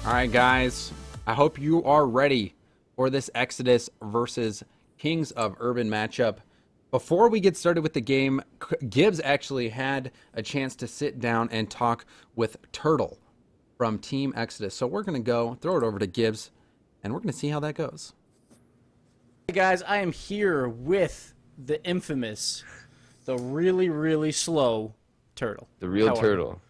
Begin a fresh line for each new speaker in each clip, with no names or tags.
All right, guys, I hope you are ready for this Exodus versus Kings of Urban matchup. Before we get started with the game, Gibbs actually had a chance to sit down and talk with Turtle from Team Exodus. So we're going to go throw it over to Gibbs, and we're going to see how that goes.
Hey guys, I am here with the infamous, the really, really slow Turtle.
The real Turtle.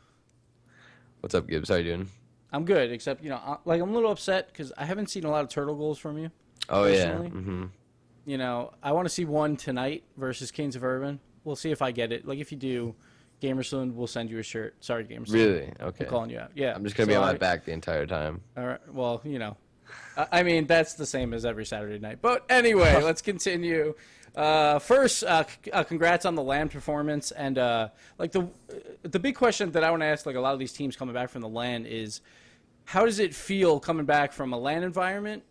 What's up, Gibbs? How you doing?
I'm good, except, I'm a little upset because I haven't seen a lot of Turtle goals from you.
Oh,
personally.
Yeah.
I want to see one tonight versus Kings of Urban. We'll see if I get it. Like, if you do, GamerSaloon will send you a shirt. Sorry, GamerSaloon.
Really? Okay.
I'm calling you out. Yeah.
I'm just going to be on my back the entire time.
All right. Well, I mean, that's the same as every Saturday night. But anyway, let's continue. First, congrats on the LAN performance. And, the big question that I want to ask, a lot of these teams coming back from the LAN is, how does it feel coming back from a LAN environment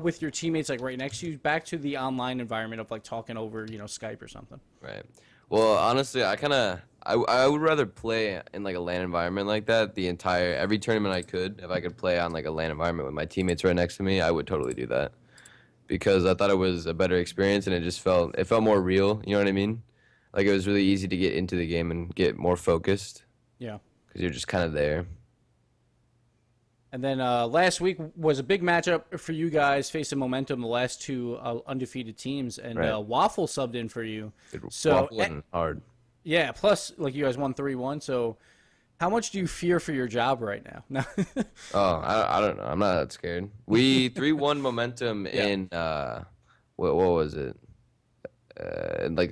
with your teammates, right next to you, back to the online environment of, talking over, Skype or something?
Right. Well, honestly, I would rather play in, a LAN environment like that every tournament I could. If I could play on, a LAN environment with my teammates right next to me, I would totally do that. Because I thought it was a better experience, and it felt more real, you know what I mean? It was really easy to get into the game and get more focused.
Yeah.
Because you're just kind of there.
And then last week was a big matchup for you guys, facing Momentum, the last two undefeated teams, and
right.
Waffle subbed in for you.
Waffle wasn't hard.
Yeah, plus, you guys won 3-1, so how much do you fear for your job right now?
Oh, I don't know. I'm not that scared. We 3-1 Momentum in, what was it?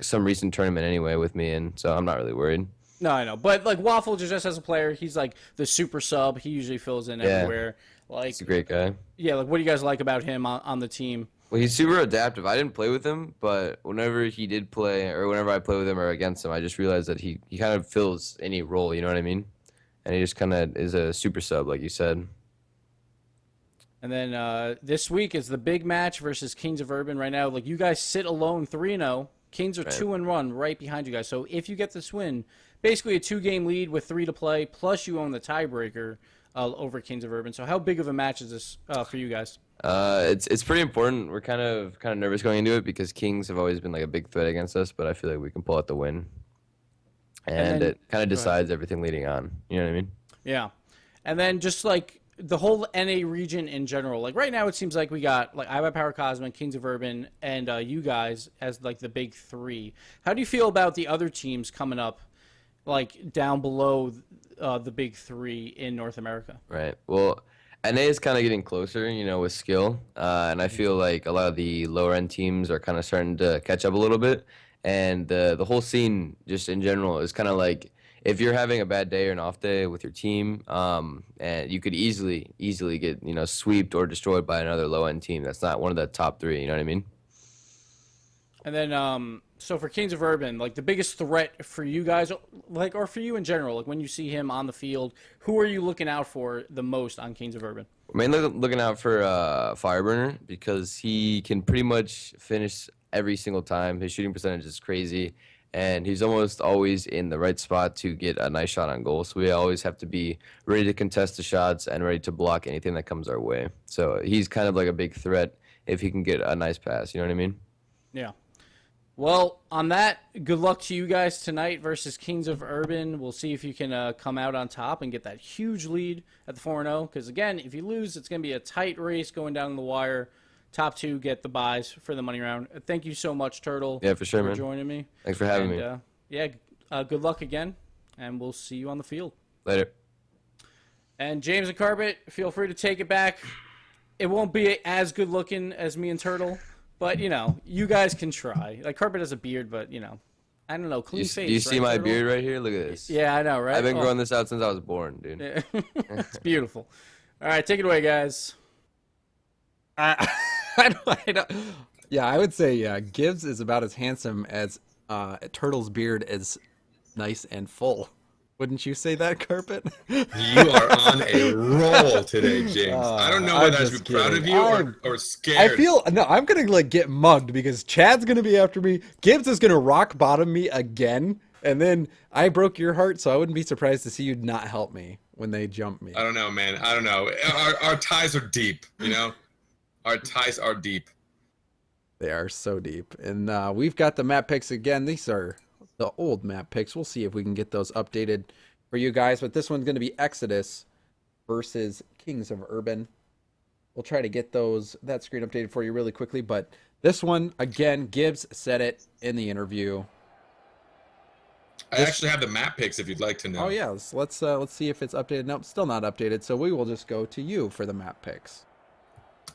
Some recent tournament anyway with me, and so I'm not really worried.
No, I know. But, Waffle, just as a player, he's, the super sub. He usually fills in everywhere.
He's a great guy.
Yeah, what do you guys like about him on the team?
Well, he's super adaptive. I didn't play with him, but whenever he did play, or whenever I play with him or against him, I just realized that he kind of fills any role, you know what I mean? And he just kind of is a super sub, like you said.
And then this week is the big match versus Kings of Urban right now. You guys sit alone 3-0. Kings are 2-1 right behind you guys. So if you get this win, basically a 2-game lead with 3 to play, plus you own the tiebreaker over Kings of Urban. So how big of a match is this for you guys?
It's pretty important. We're kind of nervous going into it because Kings have always been a big threat against us, but I feel like we can pull out the win. And it kind of decides everything leading on. You know what I mean?
Yeah. And then just the whole NA region in general. Right now it seems like we got iBuyPower Cosmic, Kings of Urban, and you guys as the big three. How do you feel about the other teams coming up down below the big three in North America?
Right. Well, NA is kind of getting closer, with skill. And I feel like a lot of the lower end teams are kind of starting to catch up a little bit. And the whole scene just in general is kind of if you're having a bad day or an off day with your team, and you could easily get, sweeped or destroyed by another low end team that's not one of the top three, you know what I mean?
And then, so for Kings of Urban, the biggest threat for you guys, or for you in general, when you see him on the field, who are you looking out for the most on Kings of Urban?
Mainly looking out for Fireburner because he can pretty much finish every single time. His shooting percentage is crazy, and he's almost always in the right spot to get a nice shot on goal. So we always have to be ready to contest the shots and ready to block anything that comes our way. So he's kind of a big threat if he can get a nice pass. You know what I mean?
Yeah. Well, on that, good luck to you guys tonight versus Kings of Urban. We'll see if you can come out on top and get that huge lead at the 4-0. Because, again, if you lose, it's going to be a tight race going down the wire. Top two get the buys for the money round. Thank you so much, Turtle.
Yeah, for sure, man.
For joining me.
Thanks for having me.
Good luck again, and we'll see you on the field.
Later.
And James and Carpet, feel free to take it back. It won't be as good looking as me and Turtle. But, you guys can try. Carpet has a beard, but, I don't know, clean face.
Do you see my
Turtle?
beard right here? Look at this.
Yeah, I know, right?
I've been growing this out since I was born, dude.
Yeah. It's beautiful. All right, take it away, guys.
I don't. Yeah, I would say Gibbs is about as handsome as Turtle's beard is nice and full. Wouldn't you say that, Carpet?
You are on a roll today, James. I don't know whether I should be proud of you or scared.
I feel I'm gonna get mugged because Chad's gonna be after me. Gibbs is gonna rock bottom me again, And then I broke your heart, so I wouldn't be surprised to see you not help me when they jump me.
I don't know, man. I don't know. Our ties are deep, you know? Our ties are deep.
They are so deep. And we've got the map picks again. These are the old map picks. We'll see if we can get those updated for you guys. But this one's going to be Exodus versus Kings of Urban. We'll try to get that screen updated for you really quickly. But this one, again, Gibbs said it in the interview.
I actually have the map picks if you'd like to know.
Oh, yeah. Let's see if it's updated. Nope, still not updated. So we will just go to you for the map picks.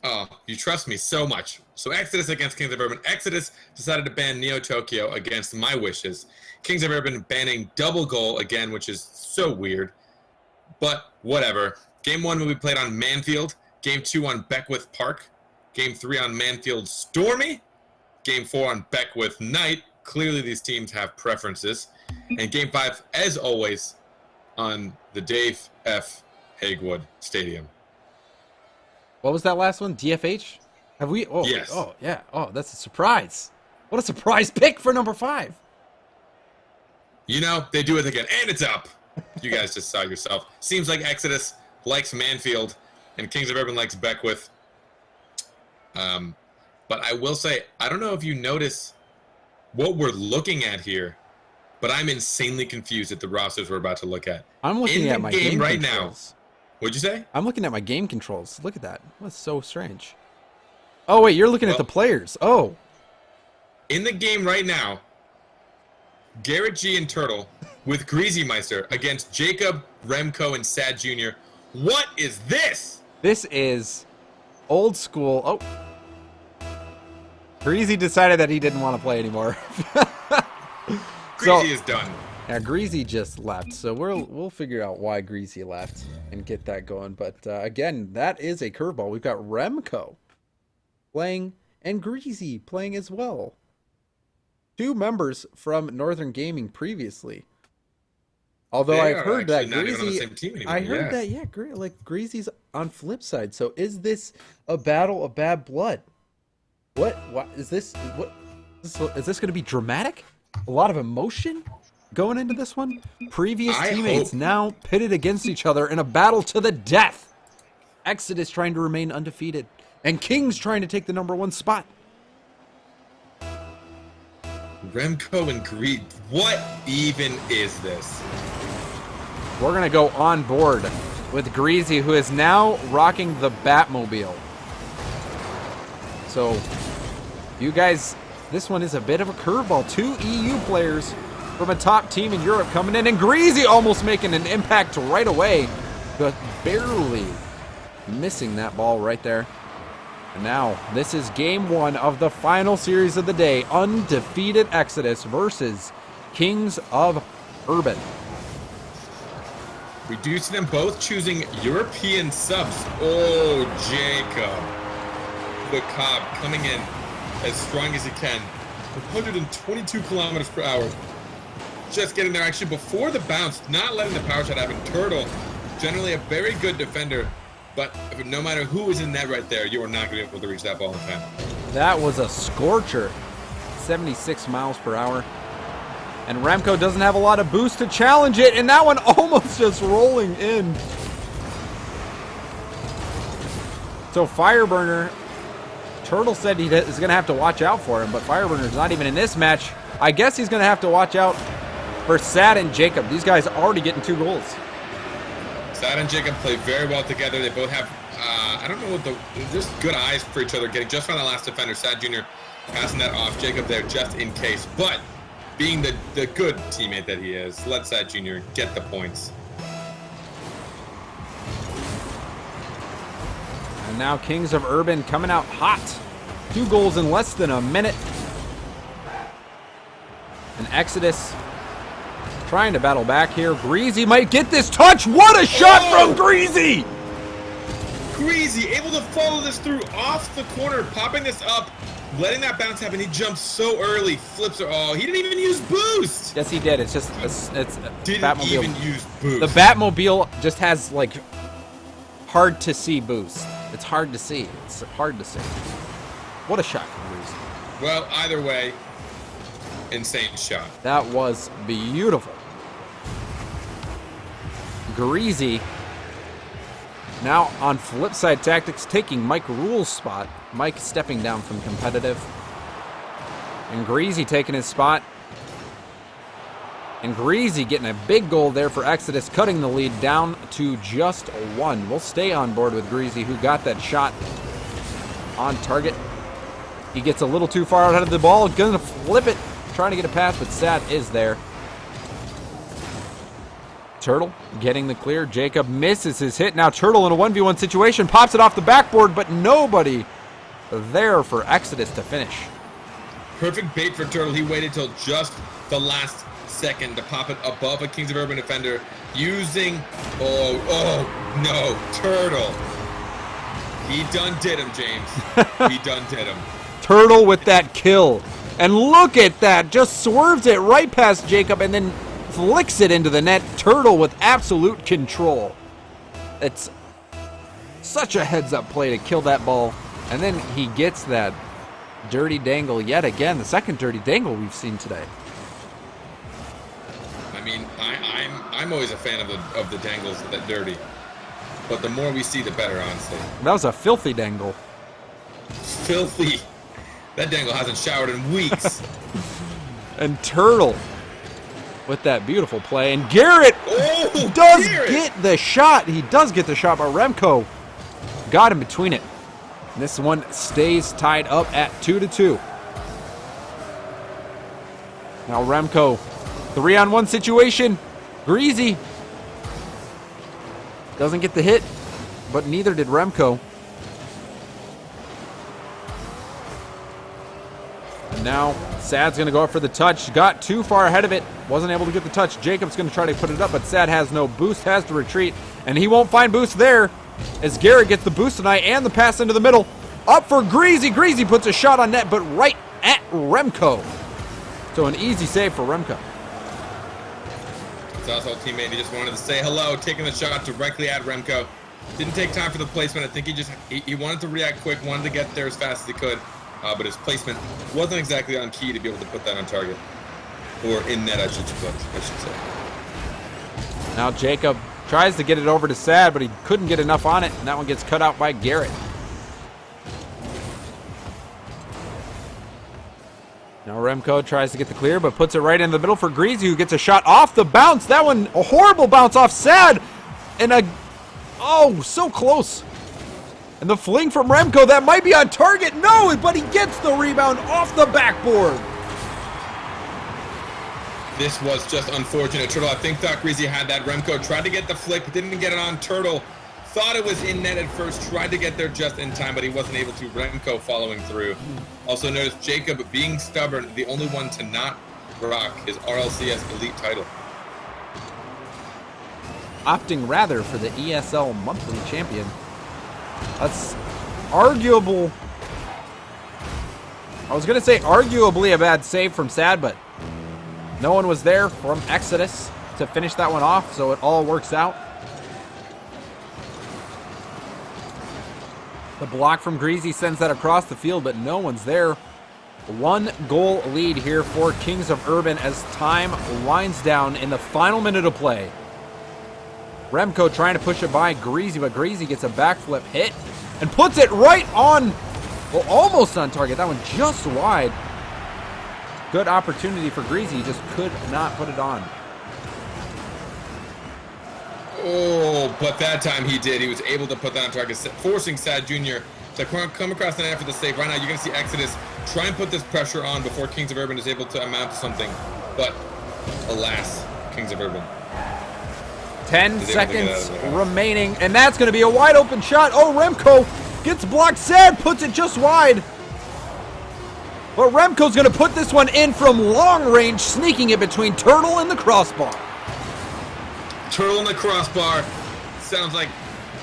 Oh, you trust me so much. So Exodus against Kings of Urban. Exodus decided to ban Neo Tokyo against my wishes. Kings of Urban banning double goal again, which is so weird. But whatever. Game 1 will be played on Manfield. Game 2 on Beckwith Park. Game 3 on Manfield Stormy. Game 4 on Beckwith Knight. Clearly these teams have preferences. And Game 5, as always, on the Dave F. Hagewood Stadium.
What was that last one? DFH? Have we? Oh,
yes.
Oh, yeah. Oh, that's a surprise. What a surprise pick for number 5.
You know, they do it again. And it's up. You guys just saw yourself. Seems like Exodus likes Manfield and Kings of Urban likes Beckwith. But I will say, I don't know if you notice what we're looking at here, but I'm insanely confused at the rosters we're about to look at.
I'm looking at my game
right
controls.
now. What'd you say?
I'm looking at my game controls. Look at that. That's so strange. Oh, wait, you're looking at the players. Oh.
In the game right now, Garrett G and Turtle with Greasy Meister against Jacob, Remco, and Sad Jr. What is this?
This is old school. Oh. Greasy decided that he didn't want to play anymore.
Greasy is done.
Yeah, Greasy just left, so we'll figure out why Greasy left and get that going. But again, that is a curveball. We've got Remco playing and Greasy playing as well. 2 members from Northern Gaming previously. Although
They
I've
are
heard that
actually not even on the
Greasy,
same team anymore,
I heard that like Greasy's on flip side. So is this a battle of bad blood? What is this? Is this going to be dramatic? A lot of emotion going into this one. Previous teammates now pitted against each other in a battle to the death. Exodus trying to remain undefeated, and Kings trying to take the #1 spot.
Remco and Greed. What even is this?
We're going to go on board with Greasy, who is now rocking the Batmobile. So, you guys, this one is a bit of a curveball. 2 EU players from a top team in Europe coming in, and Greasy almost making an impact right away, but barely missing that ball right there. And now, this is game 1 of the final series of the day. Undefeated Exodus versus Kings of Urban.
We do see them both choosing European subs. Oh, Jacob. The Cobb coming in as strong as he can. 122 kilometers per hour. Just getting there actually before the bounce, not letting the power shot happen. Turtle, generally a very good defender, but no matter who is in net right there, you are not going to be able to reach that ball in time.
That was a scorcher. 76 miles per hour. And Remco doesn't have a lot of boost to challenge it, and that one almost just rolling in. So Fireburner, Turtle said he is going to have to watch out for him, but Fireburner's not even in this match. I guess he's going to have to watch out for Sad and Jacob. These guys are already getting 2 goals.
Sad and Jacob play very well together. They both have, I don't know what just good eyes for each other. Getting just on the last defender, Sad Jr. passing that off. Jacob there just in case. But being the good teammate that he is, let Sad Jr. get the points.
And now Kings of Urban coming out hot. 2 goals in less than a minute. And Exodus trying to battle back here. Greasy might get this touch. What a shot from Greasy!
Greasy able to follow this through off the corner, popping this up, letting that bounce happen. He jumps so early, flips her. Oh, he didn't even use boost.
Yes, he did. It's just it's
Didn't
Batmobile.
even use boost.
The Batmobile just has like hard to see boost. It's hard to see. It's hard to see. What a shot from Greasy.
Well, either way, insane shot.
That was beautiful. Greasy now on flip side tactics, taking Mike Rule's spot. Mike stepping down from competitive. And Greasy taking his spot. And Greasy getting a big goal there for Exodus, cutting the lead down to just 1. We'll stay on board with Greasy, who got that shot on target. He gets a little too far out of the ball, gonna flip it, trying to get a pass, but Sad is there. Turtle getting the clear. Jacob misses his hit. Now Turtle in a 1v1 situation, pops it off the backboard, but nobody there for Exodus to finish.
Perfect bait for Turtle. He waited till just the last second to pop it above a Kings of Urban defender using, oh no, Turtle. He done did him, James. He done did him.
Turtle with that kill. And look at that, just swerves it right past Jacob and then flicks it into the net. Turtle with absolute control. It's such a heads-up play to kill that ball. And then he gets that dirty dangle yet again, the second dirty dangle we've seen today.
I mean, I'm always a fan of the dangles that dirty, but the more we see, the better, honestly.
That was a filthy dangle.
Filthy. That dangle hasn't showered in weeks.
And Turtle with that beautiful play. And Garrett does get the shot. He does get the shot, but Remco got him between it. And this one stays tied up at 2-2. Now Remco, 3-on-1 situation. Greasy doesn't get the hit, but neither did Remco. And now Sad's going to go up for the touch. Got too far ahead of it. Wasn't able to get the touch. Jacob's going to try to put it up, but Sad has no boost, has to retreat. And he won't find boost there as Garrett gets the boost tonight and the pass into the middle. Up for Greasy. Greasy puts a shot on net, but right at Remco. So an easy save for Remco.
It's also a teammate. He just wanted to say hello, taking the shot directly at Remco. Didn't take time for the placement. I think he wanted to react quick, wanted to get there as fast as he could. But his placement wasn't exactly on key to be able to put that on target. Or in net, I should say.
Now Jacob tries to get it over to Sad, but he couldn't get enough on it, and that one gets cut out by Garrett. Now Remco tries to get the clear, but puts it right in the middle for Greasy, who gets a shot off the bounce. That one, a horrible bounce off Sad. And so close. And the fling from Remco, that might be on target. No, but he gets the rebound off the backboard.
This was just unfortunate. Turtle, I think, thought Greasy had that. Remco tried to get the flick, didn't get it on. Turtle thought it was in net at first, tried to get there just in time, but he wasn't able to. Remco following through. Also notice Jacob being stubborn, the only one to not rock his RLCS Elite title.
Opting rather for the ESL monthly champion. That's arguable. I was going to say arguably a bad save from Sad, but no one was there from Exodus to finish that one off, so it all works out. The block from Greasy sends that across the field, but no one's there. 1 goal lead here for Kings of Urban as time winds down in the final minute of play. Remco trying to push it by Greasy, but Greasy gets a backflip hit and puts it right on, well, almost on target. That one just wide. Good opportunity for Greasy, he just could not put it on.
Oh, but that time he did. He was able to put that on target, forcing Sad Jr. to come across the net for the save. Right now, you're going to see Exodus try and put this pressure on before Kings of Urban is able to amount to something. But, alas, Kings of Urban.
10 seconds remaining, and that's going to be a wide open shot. Oh, Remco gets blocked. Sad puts it just wide. But Remco's going to put this one in from long range, sneaking it between Turtle and the crossbar.
Turtle and the crossbar sounds like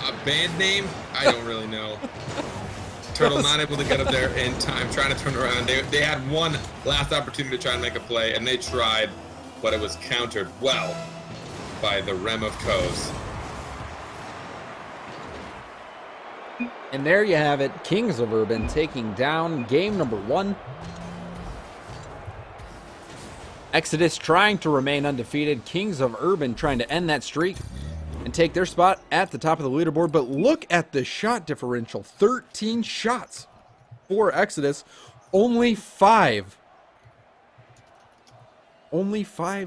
a band name. I don't really know. Turtle not able to get up there in time, trying to turn around. They had one last opportunity to try and make a play, and they tried, but it was countered well by the Rem of Coes.
And there you have it, Kings of Urban taking down game number 1. Exodus trying to remain undefeated. Kings of Urban trying to end that streak and take their spot at the top of the leaderboard. But look at the shot differential. 13 shots for Exodus. Only 5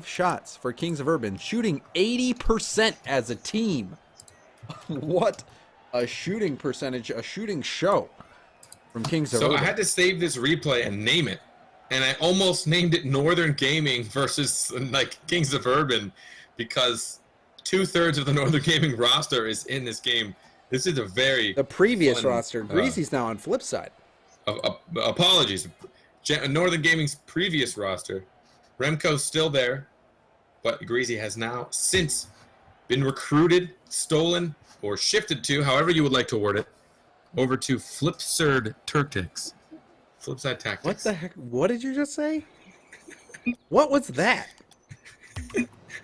shots for Kings of Urban. Shooting 80% as a team. What a shooting percentage, a shooting show from Kings of Urban.
So I had to save this replay and name it. And I almost named it Northern Gaming versus like Kings of Urban because 2/3 of the Northern Gaming roster is in this game. This is a very
the previous
fun,
roster. Greasy's now on flip side.
Apologies. Northern Gaming's previous roster. Remco's still there, but Greasy has now since been recruited, stolen, or shifted to, however you would like to word it, over to Flipside Tactics. Flipside Tactics.
What the heck? What did you just say? What was that?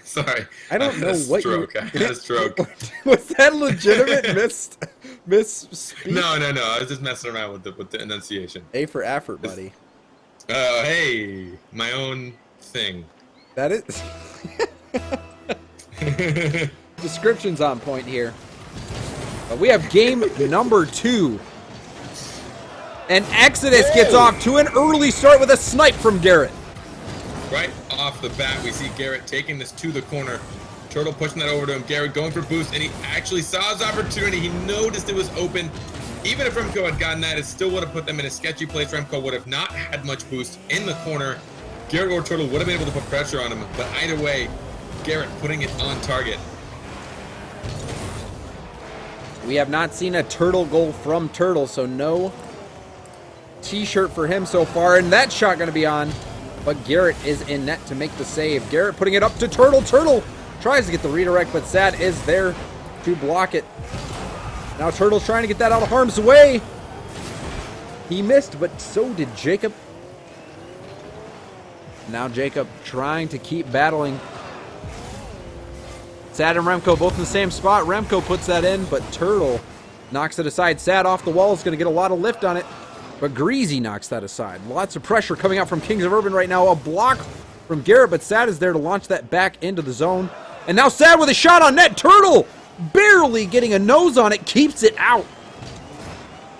Sorry.
I don't know what you...
I had a stroke.
Was that legitimate misspeak?
No. I was just messing around with the enunciation.
A for effort, buddy.
Hey, my own thing.
That is... Description's on point here. But we have game number 2. And Exodus gets off to an early start with a snipe from Garrett.
Right off the bat, we see Garrett taking this to the corner. Turtle pushing that over to him. Garrett going for boost, and he actually saw his opportunity. He noticed it was open. Even if Remco had gotten that, it still would have put them in a sketchy place. Remco would have not had much boost in the corner. Garrett or Turtle would have been able to put pressure on him, but either way, Garrett putting it on target.
We have not seen a Turtle goal from Turtle, so no t-shirt for him so far, and that shot going to be on. But Garrett is in net to make the save. Garrett putting it up to Turtle. Turtle tries to get the redirect, but Sad is there to block it. Now Turtle's trying to get that out of harm's way. He missed, but so did Jacob. Now Jacob trying to keep battling. Sad and Remco both in the same spot. Remco puts that in, but Turtle knocks it aside. Sad off the wall is going to get a lot of lift on it. But Greasy knocks that aside. Lots of pressure coming out from Kings of Urban right now. A block from Garrett, but Sad is there to launch that back into the zone. And now Sad with a shot on net. Turtle barely getting a nose on it. Keeps it out.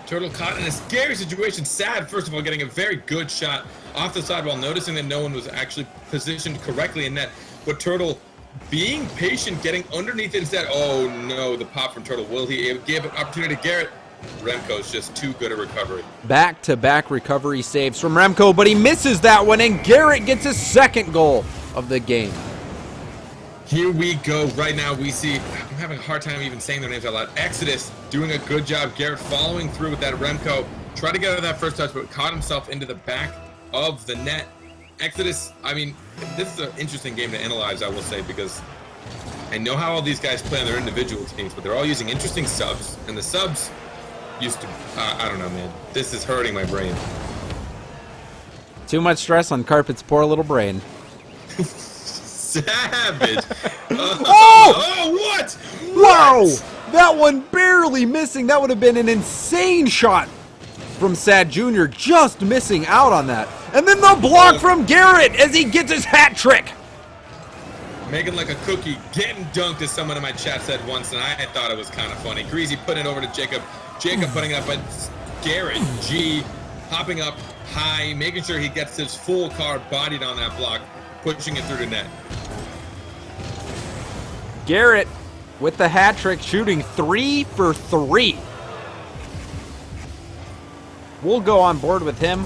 Turtle caught in a scary situation. Sad, first of all, getting a very good shot off the side while noticing that no one was actually positioned correctly in net. But Turtle being patient, getting underneath it instead. Oh no, the pop from Turtle. Will he give an opportunity to Garrett? Remco's just too good at recovery. Back-to-back
recovery saves from Remco, but he misses that one, and Garrett gets his second goal of the game.
Here we go. Right now we see, I'm having a hard time even saying their names out loud. Exodus doing a good job. Garrett following through with that Remco. Tried to get out of that first touch, but caught himself into the back of the net. Exodus, I mean, this is an interesting game to analyze, I will say, because I know how all these guys play on their individual teams, but they're all using interesting subs, and the subs used to, I don't know, man. This is hurting my brain.
Too much stress on Carpet's poor little brain.
Savage.
Oh,
what?
Wow! That one barely missing. That would have been an insane shot from Sad Jr. Just missing out on that. And then the block from Garrett as he gets his hat trick.
Making like a cookie, getting dunked, as someone in my chat said once, and I thought it was kind of funny. Greasy putting it over to Jacob. Jacob putting it up, but Garrett G hopping up high, making sure he gets his full car bodied on that block, pushing it through the net.
Garrett with the hat trick, shooting 3 for 3. We'll go on board with him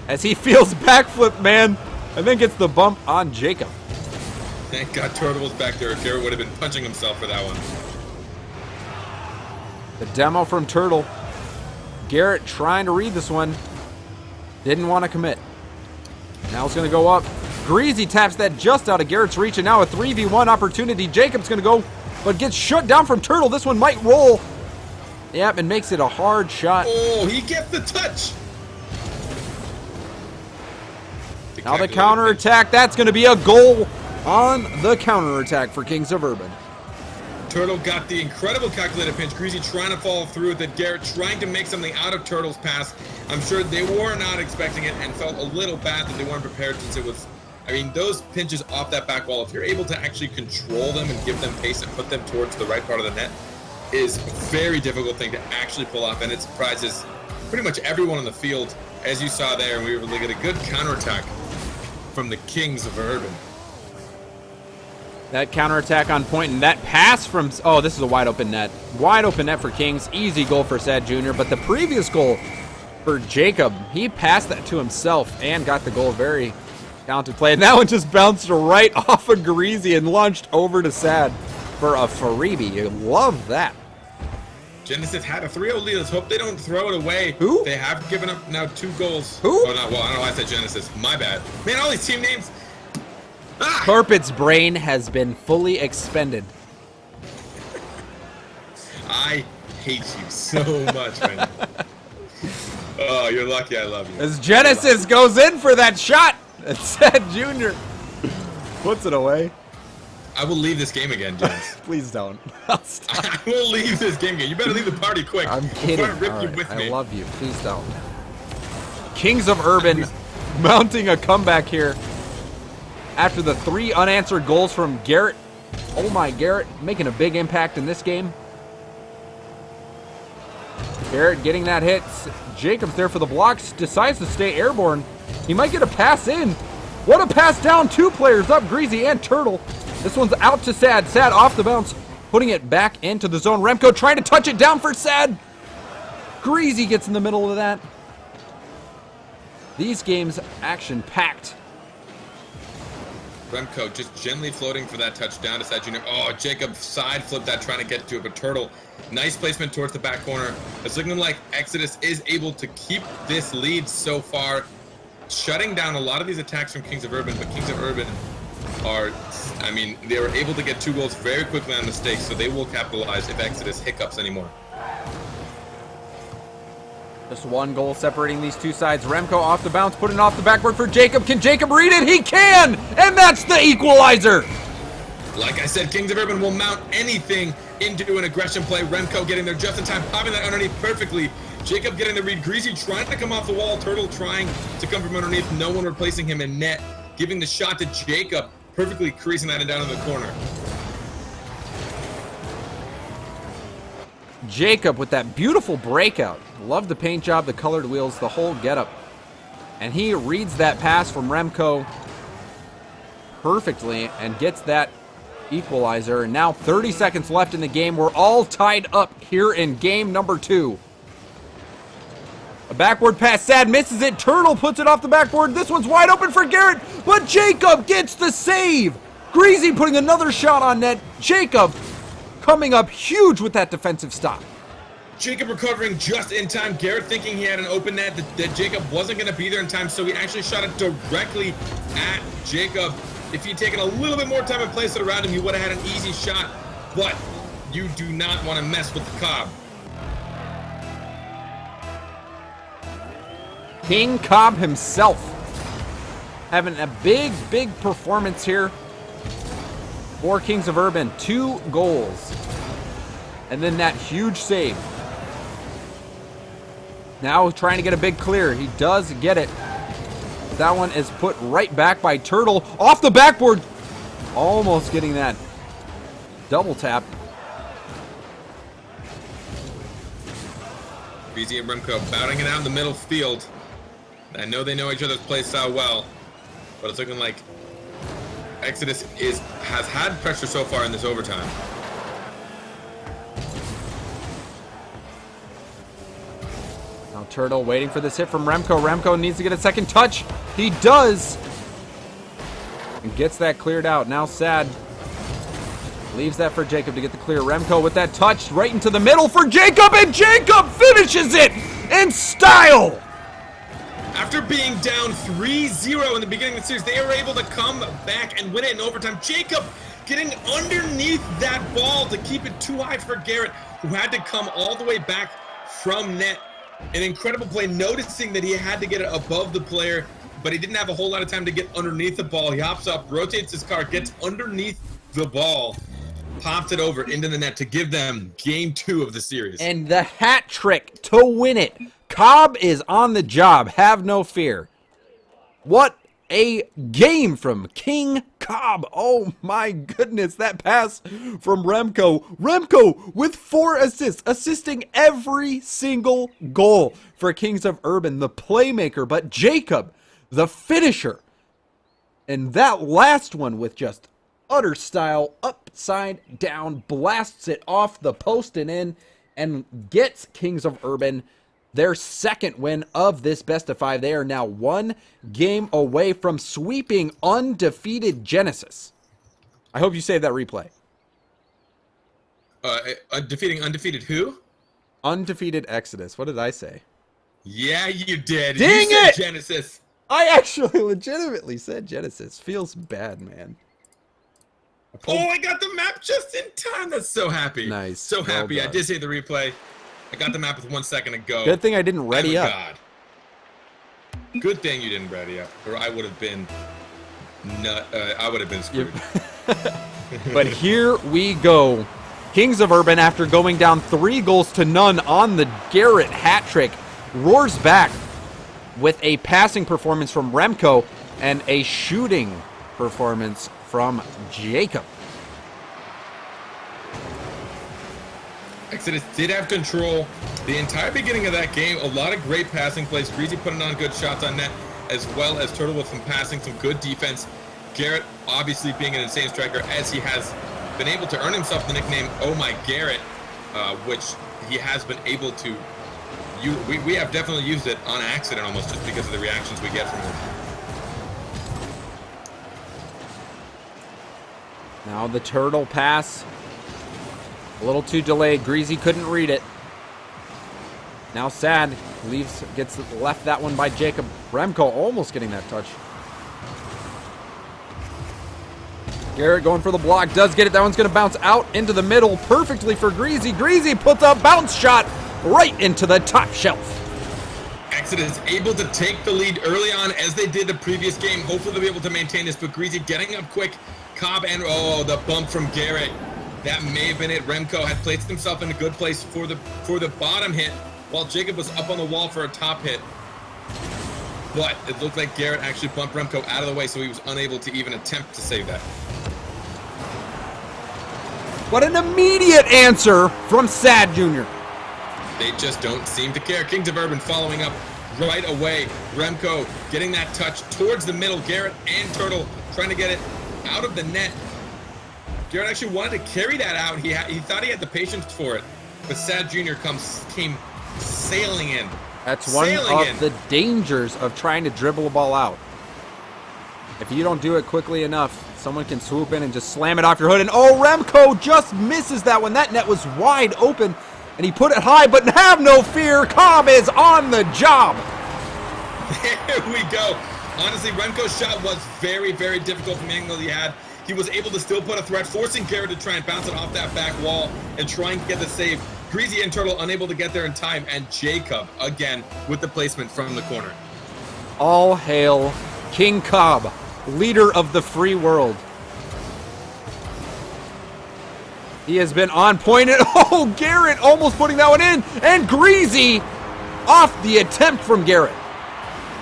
as he feels backflip, man, and then gets the bump on Jacob.
Thank God Turtle was back there. Garrett would have been punching himself for that one.
The demo from Turtle. Garrett trying to read this one. Didn't want to commit. Now it's going to go up. Greasy taps that just out of Garrett's reach, and now a 3v1 opportunity. Jacob's going to go, but gets shut down from Turtle. This one might roll. Yep, and makes it a hard shot.
Oh, he gets the touch.
Now the counterattack. That's going to be a goal on the counterattack for Kings of Urban.
Turtle got the incredible calculated pinch. Greasy trying to follow through with it. Garrett trying to make something out of Turtle's pass. I'm sure they were not expecting it and felt a little bad that they weren't prepared since it was I mean, those pinches off that back wall, if you're able to actually control them and give them pace and put them towards the right part of the net, is a very difficult thing to actually pull off, and it surprises pretty much everyone on the field, as you saw there, and we were able to get a good counterattack from the Kings of Urban.
That counterattack on point, and that pass from, oh, this is a wide open net. Wide open net for Kings. Easy goal for Sad Jr., but the previous goal for Jacob, he passed that to himself and got the goal. Very talented play. And that one just bounced right off of Greasy and launched over to Sad for a freebie. You love that.
Genesis had a 3-0 lead. Let's hope they don't throw it away.
Who?
They have given up now 2 goals.
Who?
Oh, no, well, I don't know why I said Genesis. My bad. Man, all these team names. Ah!
Carpet's brain has been fully expended.
I hate you so much, man. Oh, you're lucky I love you.
As Genesis goes in for that shot, it's Sad Jr. puts it away.
I will leave this game again, James.
Please don't. I'll stop.
I will leave this game again. You better leave the party quick.
I'm kidding.
Before I rip
All
you
right,
with
I
me.
love you. Please don't. Kings of Urban mounting a comeback here after the 3 unanswered goals from Garrett. Oh my, Garrett making a big impact in this game. Garrett getting that hit. Jacobs there for the blocks. Decides to stay airborne. He might get a pass in. What a pass down. 2 players up, Greasy and Turtle. This one's out to Sad. Sad off the bounce, putting it back into the zone. Remco trying to touch it down for Sad. Greasy gets in the middle of that. These games action-packed.
Remco just gently floating for that touchdown to Sad Jr. Oh, Jacob side flipped that, trying to get to it, but Turtle, nice placement towards the back corner. It's looking like Exodus is able to keep this lead so far, shutting down a lot of these attacks from Kings of Urban, but Kings of Urban are, I mean, they were able to get 2 goals very quickly on mistakes, so they will capitalize if Exodus hiccups anymore.
Just 1 goal separating these 2 sides. Remco off the bounce, putting it off the backboard for Jacob. Can Jacob read it? He can! And that's the equalizer!
Like I said, Kings of Urban will mount anything into an aggression play. Remco getting there just in time, popping that underneath perfectly. Jacob getting the read. Greasy trying to come off the wall. Turtle trying to come from underneath. No one replacing him in net. Giving the shot to Jacob, perfectly creasing that down in the corner.
Jacob with that beautiful breakout. Love the paint job, the colored wheels, the whole getup. And he reads that pass from Remco perfectly and gets that equalizer. And now 30 seconds left in the game. We're all tied up here in game number 2. A backboard pass. Sad misses it. Turtle puts it off the backboard. This one's wide open for Garrett, but Jacob gets the save. Greasy putting another shot on net. Jacob coming up huge with that defensive stop.
Jacob recovering just in time. Garrett thinking he had an open net, that Jacob wasn't going to be there in time, so he actually shot it directly at Jacob. If he'd taken a little bit more time and placed it around him, he would have had an easy shot, but you do not want to mess with the Cobb.
King Cobb himself having a big performance here for Kings of Urban. 2 goals. And then that huge save. Now trying to get a big clear. He does get it. That one is put right back by Turtle. Off the backboard. Almost getting that double tap.
Greasy and Remco bouting it out in the middle field. I know they know each other's play style well, but it's looking like Exodus has had pressure so far in this overtime.
Now Turtle waiting for this hit from Remco. Remco needs to get a second touch. He does. And gets that cleared out. Now Sad leaves that for Jacob to get the clear. Remco with that touch right into the middle for Jacob, and Jacob finishes it in style.
After being down 3-0 in the beginning of the series, they were able to come back and win it in overtime. Jacob getting underneath that ball to keep it too high for Garrett, who had to come all the way back from net. An incredible play, noticing that he had to get it above the player, but he didn't have a whole lot of time to get underneath the ball. He hops up, rotates his car, gets underneath the ball, pops it over into the net to give them game 2 of the series.
And the hat trick to win it. Cobb is on the job. Have no fear. What a game from King Cobb. Oh my goodness, that pass from Remco. Remco with 4 assists, assisting every single goal for Kings of Urban, the playmaker, but Jacob, the finisher. And that last one with just utter style, upside down, blasts it off the post and in, and gets Kings of Urban their second win of this best of 5. They are now 1 game away from sweeping undefeated Genesis. I hope you saved that replay.
Defeating undefeated who?
Undefeated Exodus. What did I say?
Yeah, you did.
Dang
You said
it!
Genesis.
I actually legitimately said Genesis. Feels bad, man.
Oh, I got the map just in time. That's so happy.
Nice.
So
Well
happy. I
done.
did save the replay. I got the map with 1 second to go.
Good thing I didn't ready
I'm a
up.
God. Good thing you didn't ready up, or I would have been I would have been screwed.
But here we go. Kings of Urban, after going down 3-0 on the Garrett hat trick, roars back with a passing performance from Remco and a shooting performance from Jacob.
Exodus did have control the entire beginning of that game. A lot of great passing plays. Greasy putting on good shots on net, as well as Turtle with some passing, some good defense. Garrett obviously being an insane striker, as he has been able to earn himself the nickname Oh My Garrett, which he has been able to use. We have definitely used it on accident almost, just because of the reactions we get from him.
Now the Turtle pass. A little too delayed. Greasy couldn't read it. Now Sad gets left that one by Jacob. Remco almost getting that touch. Garrett going for the block. Does get it. That one's going to bounce out into the middle perfectly for Greasy. Greasy puts a bounce shot right into the top shelf.
Exodus able to take the lead early on, as they did the previous game. Hopefully they'll be able to maintain this, but Greasy getting up quick. Cobb and the bump from Garrett. That may have been it. Remco had placed himself in a good place for the bottom hit, while Jacob was up on the wall for a top hit. But it looked like Garrett actually bumped Remco out of the way, so he was unable to even attempt to save that.
What an immediate answer from Sad Jr.
They just don't seem to care. Kings of Urban following up right away. Remco getting that touch towards the middle. Garrett and Turtle trying to get it out of the net. Garrett actually wanted to carry that out. He thought he had the patience for it, but Sad Jr. came sailing in.
That's one of the dangers of trying to dribble a ball out. If you don't do it quickly enough, someone can swoop in and just slam it off your hood. And oh, Remco just misses that one. That net was wide open, and he put it high, but have no fear. Cobb is on the job.
There we go. Honestly, Remco's shot was very, very difficult from the angle he had. He was able to still put a threat, forcing Garrett to try and bounce it off that back wall and trying to get the save. Greasy and Turtle unable to get there in time, and Jacob, again, with the placement from the corner.
All hail King Cobb, leader of the free world. He has been on point. And, oh, Garrett almost putting that one in. And Greasy off the attempt from Garrett.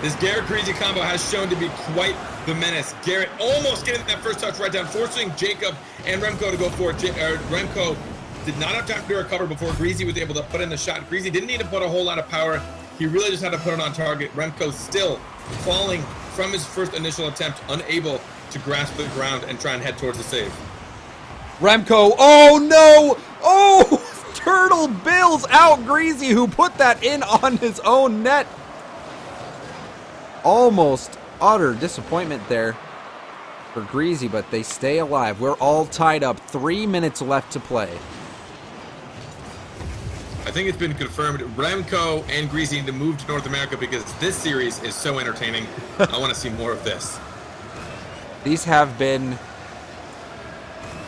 This Garrett-Greasy combo has shown to be quite the menace. Garrett almost getting that first touch right down, forcing Jacob and Remco to go for it. Remco did not have time to recover before Greasy was able to put in the shot. Greasy didn't need to put a whole lot of power. He really just had to put it on target. Remco still falling from his first initial attempt, unable to grasp the ground and try and head towards the save.
Remco, oh no! Oh, Turtle bails out Greasy, who put that in on his own net. Almost utter disappointment there for Greasy, but they stay alive. We're all tied up. 3 minutes left to play.
I think it's been confirmed. Remco and Greasy need to move to North America because this series is so entertaining. I want to see more of this.
These have been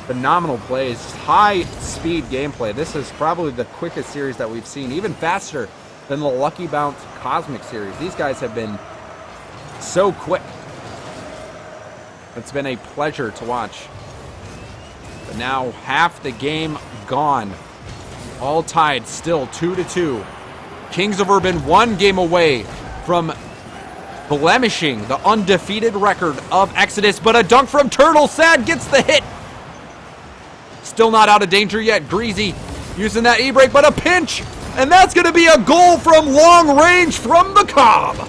phenomenal plays, high-speed gameplay. This is probably the quickest series that we've seen, even faster than the Lucky Bounce Cosmic series. These guys have been so quick. It's been a pleasure to watch. But now half the game gone. All tied, still 2-2. Kings of Urban 1 game away from blemishing the undefeated record of Exodus, but a dunk from Turtle. Sad gets the hit. Still not out of danger yet. Greasy using that E-brake, but a pinch, and that's going to be a goal from long range from the Cobb.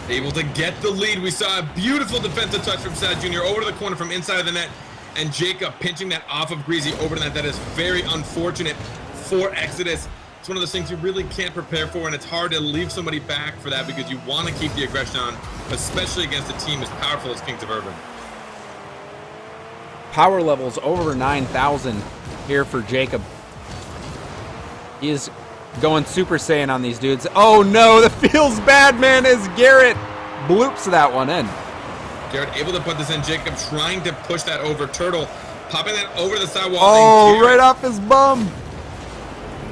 Able to get the lead. We saw a beautiful defensive touch from Sad Jr. over to the corner from inside of the net, and Jacob pinching that off of Greasy over to the net. That is very unfortunate for Exodus. It's one of those things you really can't prepare for, and it's hard to leave somebody back for that because you want to keep the aggression on, especially against a team as powerful as Kings of Urban.
Power levels over 9,000 here for Jacob. He is going Super Saiyan on these dudes. Oh no, that feels bad, man, as Garrett bloops that one in.
Garrett able to put this in. Jacob trying to push that over. Turtle popping that over the sidewall.
Oh, right off his bum.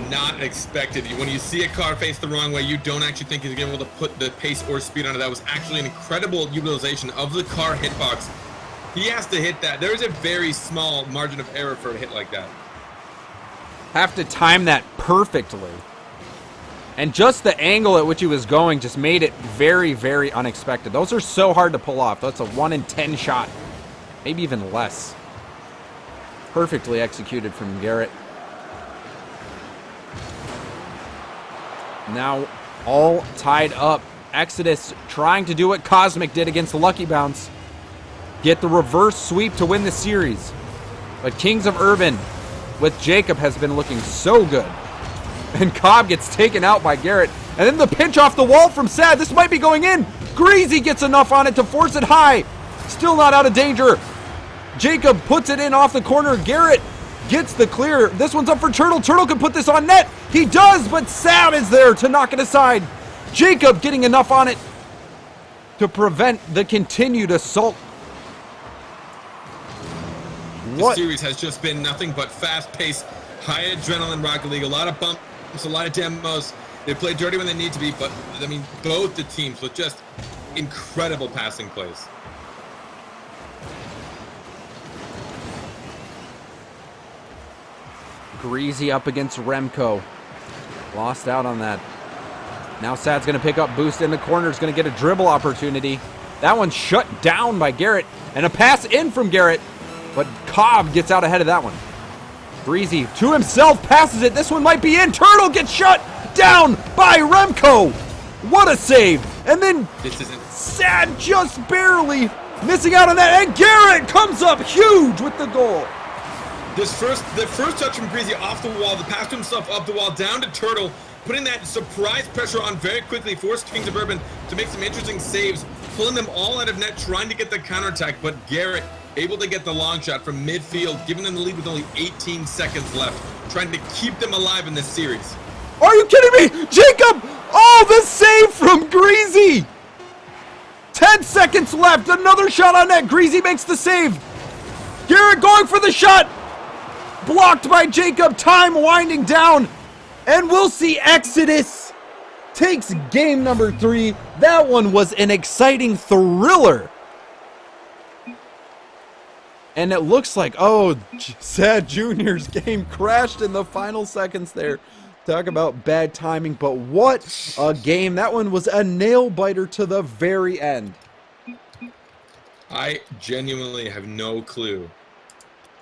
Not expected. When you see a car face the wrong way, you don't actually think he's able to put the pace or speed on it. That was actually an incredible utilization of the car hitbox. He has to hit that. There is a very small margin of error for a hit like that.
Have to time that perfectly. And just the angle at which he was going just made it very, very unexpected. Those are so hard to pull off. That's a 1 in 10 shot. Maybe even less. Perfectly executed from Garrett. Now all tied up. Exodus trying to do what Cosmic did against Lucky Bounce. Get the reverse sweep to win the series. But Kings of Urban with Jacob has been looking so good. And Cobb gets taken out by Garrett. And then the pinch off the wall from Sad. This might be going in. Greasy gets enough on it to force it high. Still not out of danger. Jacob puts it in off the corner. Garrett gets the clear. This one's up for Turtle. Turtle can put this on net. He does, but Sad is there to knock it aside. Jacob getting enough on it to prevent the continued assault.
The series has just been nothing but fast-paced, high adrenaline Rocket League. A lot of bumps, a lot of demos. They play dirty when they need to be, but I mean, both the teams with just incredible passing plays.
Greasy up against Remco. Lost out on that. Now Sad's going to pick up boost in the corner. Is going to get a dribble opportunity. That one's shut down by Garrett. And a pass in from Garrett. But Cobb gets out ahead of that one. Greasy to himself passes it. This one might be in. Turtle gets shut down by Remco. What a save. And then Sad just barely missing out on that. And Garrett comes up huge with the goal.
The first touch from Greasy off the wall, the pass to himself up the wall, down to Turtle, putting that surprise pressure on very quickly, forced Kings of Urban to make some interesting saves, pulling them all out of net, trying to get the counterattack, but Garrett able to get the long shot from midfield, giving them the lead with only 18 seconds left, trying to keep them alive in this series.
Are you kidding me? Jacob! Oh, the save from Greasy! 10 seconds left, another shot on net. Greasy makes the save. Garrett going for the shot. Blocked by Jacob, time winding down. And we'll see Exodus takes game number 3. That one was an exciting thriller. And it looks like, oh, Sad Jr.'s game crashed in the final seconds there. Talk about bad timing, but what a game. That one was a nail-biter to the very end.
I genuinely have no clue,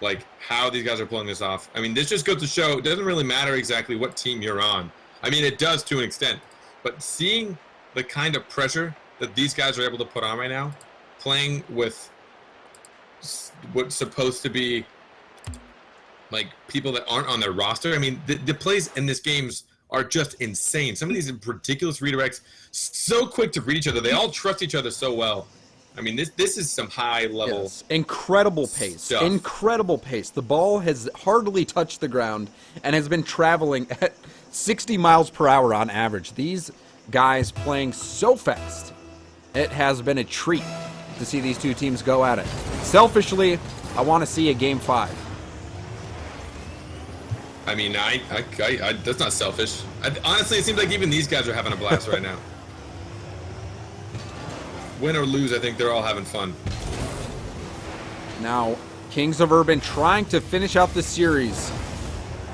like, how these guys are pulling this off. I mean, this just goes to show it doesn't really matter exactly what team you're on. I mean, it does to an extent, but seeing the kind of pressure that these guys are able to put on right now, playing with what's supposed to be like people that aren't on their roster. I mean, the plays in this games are just insane. Some of these ridiculous redirects, so quick to read each other. They all trust each other so well. I mean, this is some high level.
Yes. Incredible pace.
Stuff.
Incredible pace. The ball has hardly touched the ground and has been traveling at 60 miles per hour on average. These guys playing so fast. It has been a treat to see these two teams go at it. Selfishly, I want to see a game 5.
I mean, I that's not selfish. Honestly, it seems like even these guys are having a blast right now. Win or lose, I think they're all having fun.
Now, Kings of Urban trying to finish out the series.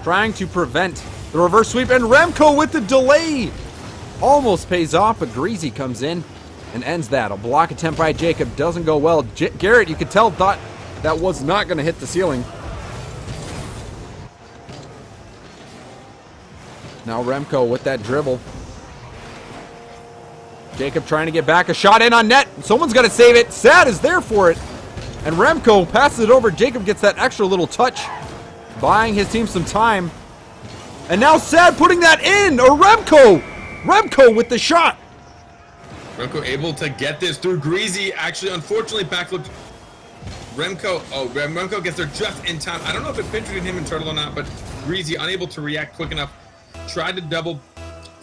Trying to prevent the reverse sweep, and Remco with the delay. Almost pays off, but Greasy comes in and ends that. A block attempt by Jacob doesn't go well. Garrett, you could tell, thought that was not going to hit the ceiling. Now Remco with that dribble. Jacob trying to get back. A shot in on net. Someone's got to save it. Sad is there for it. And Remco passes it over. Jacob gets that extra little touch, buying his team some time. And now Sad putting that in. Or Remco. Remco with the shot.
Remco able to get this through. Greasy actually, unfortunately, backflipped. Remco gets there just in time. I don't know if it penetrated him and Turtle or not, but Greasy, unable to react quick enough, tried to double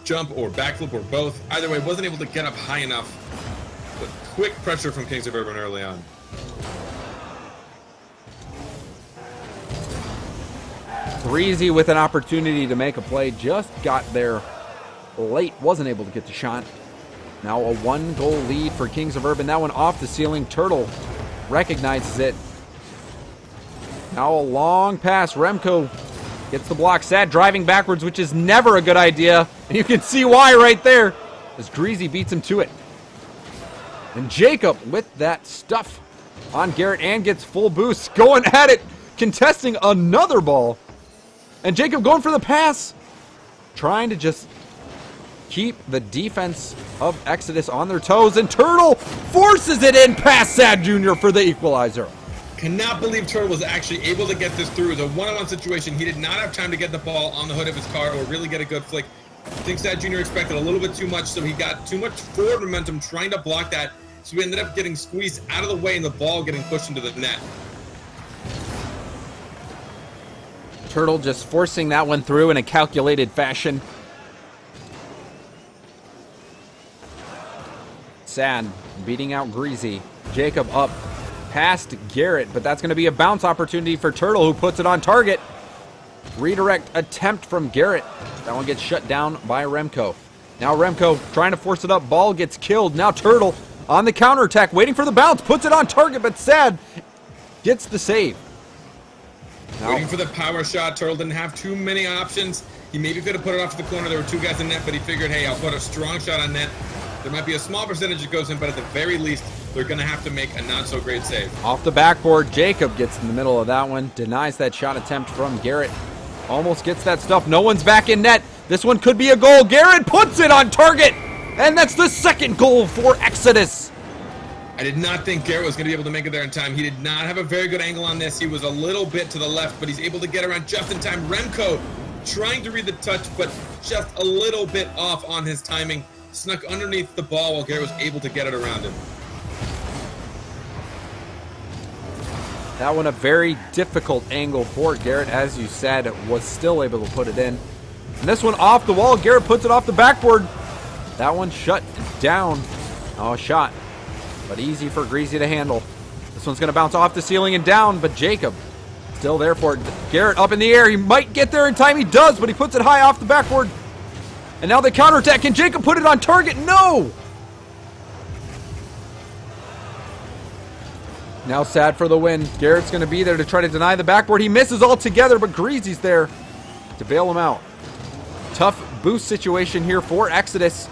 jump or backflip or both. Either way, wasn't able to get up high enough. But quick pressure from Kings of Urban early on.
Greasy with an opportunity to make a play. Just got there late. Wasn't able to get the shot. Now a 1-goal lead for Kings of Urban. That one off the ceiling. Turtle recognizes it. Now a long pass. Remco gets the block. Sad driving backwards, which is never a good idea. And you can see why right there, as Greasy beats him to it. And Jacob with that stuff on Garrett and gets full boost. Going at it, contesting another ball. And Jacob going for the pass. Trying to just keep the defense of Exodus on their toes. And Turtle forces it in past Sad Jr. for the equalizer.
Cannot believe Turtle was actually able to get this through. It was a one-on-one situation. He did not have time to get the ball on the hood of his car or really get a good flick. I think Sad Jr. expected a little bit too much, so he got too much forward momentum trying to block that. So he ended up getting squeezed out of the way and the ball getting pushed into the net.
Turtle just forcing that one through in a calculated fashion. Sad beating out Greasy. Jacob up past Garrett, but that's going to be a bounce opportunity for Turtle, who puts it on target. Redirect attempt from Garrett. That one gets shut down by Remco. Now Remco trying to force it up. Ball gets killed. Now Turtle on the counterattack, waiting for the bounce. Puts it on target, but Sad gets the save. Now,
waiting for the power shot. Turtle didn't have too many options. He maybe could have put it off to the corner. There were two guys in net, but he figured, hey, I'll put a strong shot on net. There might be a small percentage that goes in, but at the very least, they're going to have to make a not-so-great save.
off the backboard, Jacob gets in the middle of that one. Denies that shot attempt from Garrett. Almost gets that stuff. No one's back in net. This one could be a goal. Garrett puts it on target. And that's the second goal for Exodus.
I did not think Garrett was going to be able to make it there in time. He did not have a very good angle on this. He was a little bit to the left, but he's able to get around just in time. Remco trying to read the touch, but just a little bit off on his timing. Snuck underneath the ball while Garrett was able to get it around him.
That one a very difficult angle for Garrett, as you said, was still able to put it in. And this one off the wall, Garrett puts it off the backboard. That one shut down. Oh, shot, but easy for Greasy to handle. This one's gonna bounce off the ceiling and down, but Jacob still there for it. Garrett up in the air, he might get there in time, he does, but he puts it high off the backboard. And now the counterattack. Can Jacob put it on target? No! Now Sad for the win. Garrett's going to be there to try to deny the backboard. He misses altogether, but Greasy's there to bail him out. Tough boost situation here for Exodus.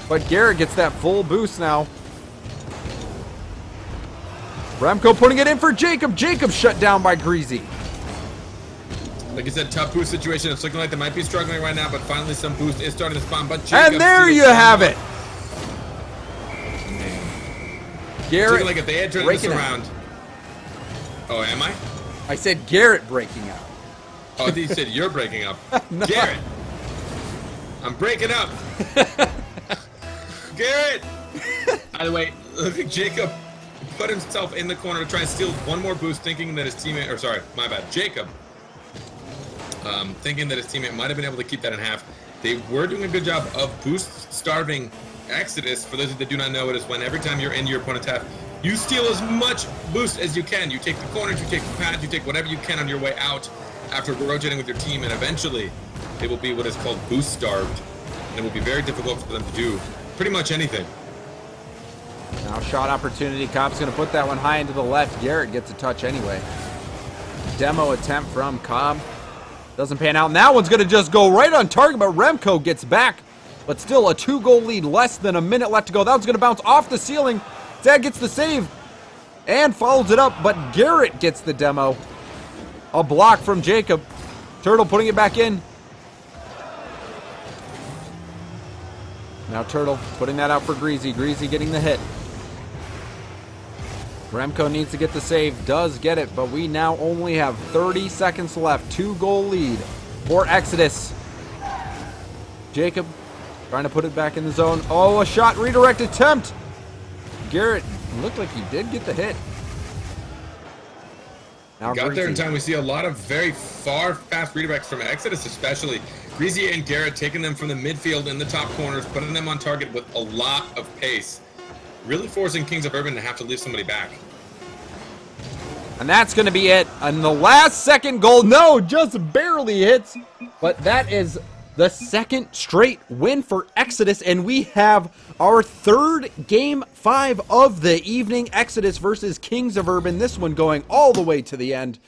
But Garrett gets that full boost now. Remco putting it in for Jacob. Jacob shut down by Greasy.
Like I said, tough boost situation. It's looking like they might be struggling right now, but finally some boost is starting to spawn. But Jacob,
and there you have it. Garrett,
like if they had turned this around. Oh, am I?
I said Garrett breaking out.
Oh, I think you said you're breaking up.
No.
Garrett, I'm breaking up. Garrett. By the way, look at Jacob put himself in the corner to try and steal one more boost, thinking that his teammate, or sorry, my bad, Jacob. Thinking that his teammate might have been able to keep that in half. They were doing a good job of boost starving Exodus. For those that do not know, it is when every time you're in your opponent's half, you steal as much boost as you can. You take the corners, you take the pads, you take whatever you can on your way out after rotating with your team, and eventually they will be what is called boost starved. And it will be very difficult for them to do pretty much anything.
Now shot opportunity. Cobb's going to put that one high into the left. Garrett gets a touch anyway. Demo attempt from Cobb. Doesn't pan out. And that one's going to just go right on target, but Remco gets back but still a 2-goal lead, less than a minute left to go. That one's going to bounce off the ceiling. Sad gets the save and follows it up, but Garrett gets the demo. A block from Jacob. Turtle putting it back in. Now Turtle putting that out for Greasy. Greasy getting the hit. Remco needs to get the save. Does get it, but we now only have 30 seconds left. 2-goal lead for Exodus. Jacob trying to put it back in the zone. Oh, a shot redirect attempt. Garrett looked like he did get the hit. Now
Got there in
Greasy.
time. We see a lot of very far, fast redirects from Exodus, especially. Greasy and Garrett taking them from the midfield in the top corners, putting them on target with a lot of pace. Really forcing Kings of Urban to have to leave somebody back.
And that's going to be it. And the last second goal, no, just barely hits. But that is the second straight win for Exodus. And we have our third game 5 of the evening. Exodus versus Kings of Urban. This one going all the way to the end.